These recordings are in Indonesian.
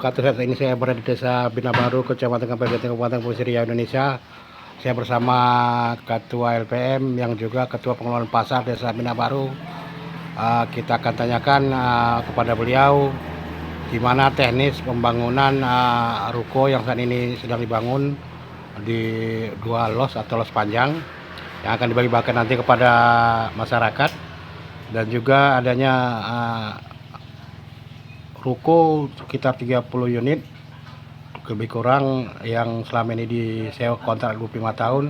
wabarakatuh. Saat ini saya berada di Desa Bina Baru, Kecamatan Kabupaten Provinsi Riau, Indonesia. Saya bersama Ketua LPM yang juga Ketua Pengelolaan Pasar Desa Bina Baru. Kita akan tanyakan kepada beliau gimana teknis pembangunan ruko yang saat ini sedang dibangun di 2 los atau los panjang yang akan dibagi-bagikan nanti kepada masyarakat, dan juga adanya ruko sekitar 30 unit lebih kurang yang selama ini disewa kontrak 25 tahun.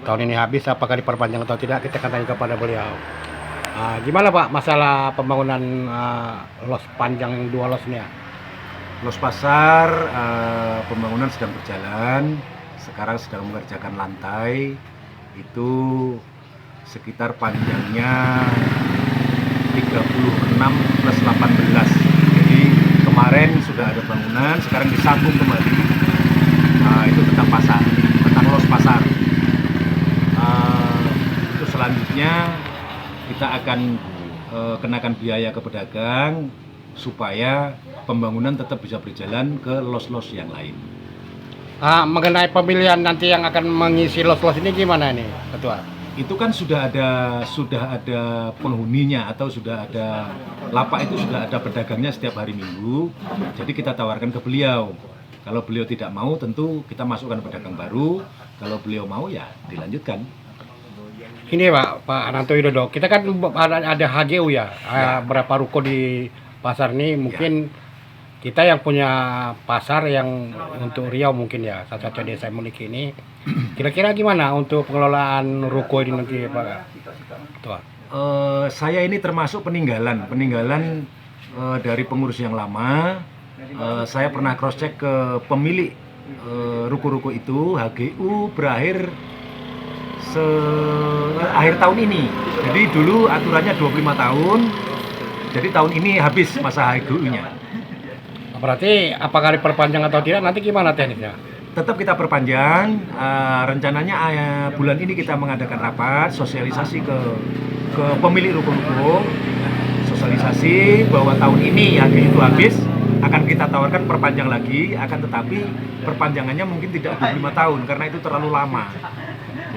Tahun ini habis, apakah diperpanjang atau tidak, kita akan tanya kepada beliau. Gimana Pak masalah pembangunan los panjang 2 los ini ya? Los pasar pembangunan sedang berjalan. Sekarang sedang mengerjakan lantai. Itu sekitar panjangnya 36 plus 18. Kemarin sudah ada bangunan, sekarang disambung kembali. Itu tentang pasar, tentang los pasar. Itu selanjutnya kita akan kenakan biaya ke pedagang supaya pembangunan tetap bisa berjalan ke los-los yang lain. Mengenai pemilihan nanti yang akan mengisi los-los ini gimana nih, Ketua? Itu kan sudah ada penghuninya, atau sudah ada lapak, itu sudah ada pedagangnya setiap hari Minggu. Jadi kita tawarkan ke beliau. Kalau beliau tidak mau, tentu kita masukkan pedagang baru. Kalau beliau mau, ya dilanjutkan. Ini Pak Ananto Widodo, kita kan ada HGU ya, berapa ruko di pasar ini. Mungkin kita yang punya pasar yang untuk Riau mungkin ya, salah satu desa yang memiliki ini. Kira-kira gimana untuk pengelolaan ruko ini nanti Pak Ketua? Saya ini termasuk peninggalan dari pengurus yang lama. Saya pernah cross check ke pemilik ruko-ruko itu. HGU berakhir akhir tahun ini. Jadi dulu aturannya 25 tahun. Jadi tahun ini habis masa HGU-nya. Berarti apakah diperpanjang atau tidak, nanti gimana teknisnya? Tetap kita perpanjang. Rencananya bulan ini kita mengadakan rapat sosialisasi ke pemilik ruko-ruko, sosialisasi bahwa tahun ini HGU itu habis, akan kita tawarkan perpanjang lagi. Akan tetapi perpanjangannya mungkin tidak 25 tahun karena itu terlalu lama.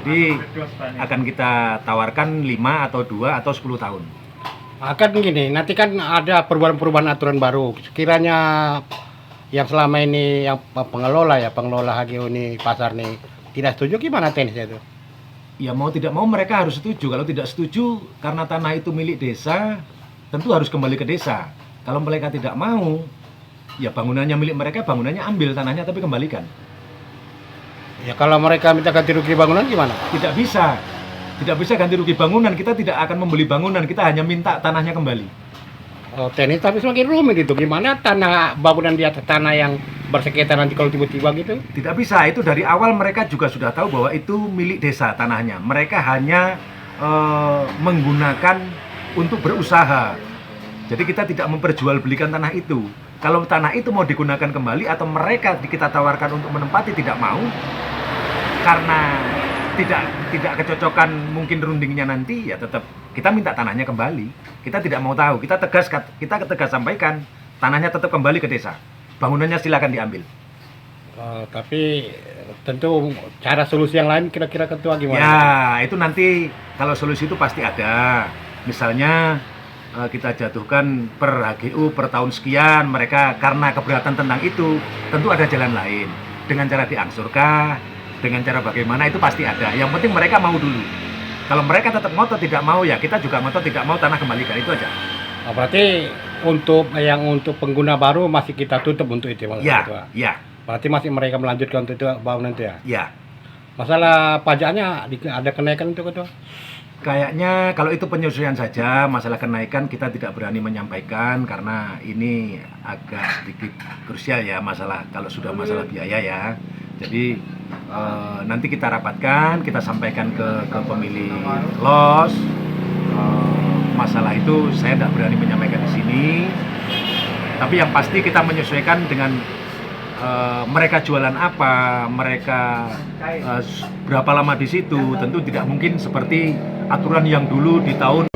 Jadi akan kita tawarkan 5 atau 2 atau 10 tahun. Kan gini, nanti kan ada perubahan aturan baru. Sekiranya yang selama ini yang pengelola HGU ini pasar nih tidak setuju, gimana teknisnya itu? Ya mau tidak mau mereka harus setuju. Kalau tidak setuju, karena tanah itu milik desa, tentu harus kembali ke desa. Kalau mereka tidak mau, ya bangunannya milik mereka, bangunannya ambil, tanahnya tapi kembalikan. Ya kalau mereka minta ganti rugi bangunan gimana? Tidak bisa ganti rugi bangunan. Kita tidak akan membeli bangunan, kita hanya minta tanahnya kembali. Teknis tapi semakin rumit itu. Gimana tanah bangunan di atas tanah yang bersengketa nanti kalau tiba-tiba gitu? Tidak bisa, itu dari awal mereka juga sudah tahu bahwa itu milik desa tanahnya. Mereka hanya menggunakan untuk berusaha. Jadi kita tidak memperjualbelikan tanah itu. Kalau tanah itu mau digunakan kembali atau mereka kita tawarkan untuk menempati tidak mau, karena tidak kecocokan mungkin rundingnya nanti, ya tetap kita minta tanahnya kembali. Kita tidak mau tahu, kita tegas sampaikan tanahnya tetap kembali ke desa, bangunannya silakan diambil. Tapi tentu cara solusi yang lain kira-kira Ketua gimana? Ya itu nanti kalau solusi itu pasti ada. Misalnya kita jatuhkan per HGU per tahun sekian, mereka karena keberatan tentang itu, tentu ada jalan lain. Dengan cara diangsurkah, dengan cara bagaimana, itu pasti ada. Yang penting mereka mau dulu. Kalau mereka tetap ngotot tidak mau, ya kita juga ngotot tidak mau, tanah kembalikan, itu aja. Berarti untuk pengguna baru masih kita tutup untuk itu ya, ya. Berarti masih mereka melanjutkan untuk itu bangunan itu ya? Ya. Masalah pajaknya ada kenaikan itu Ketua? Kayaknya kalau itu penyesuaian saja. Masalah kenaikan kita tidak berani menyampaikan karena ini agak sedikit krusial ya, kalau sudah masalah biaya ya. Jadi nanti kita rapatkan, kita sampaikan ke pemilik los. Masalah itu saya tidak berani menyampaikan di sini. Tapi yang pasti kita menyesuaikan dengan mereka jualan apa, mereka berapa lama di situ. Tentu tidak mungkin seperti aturan yang dulu di tahun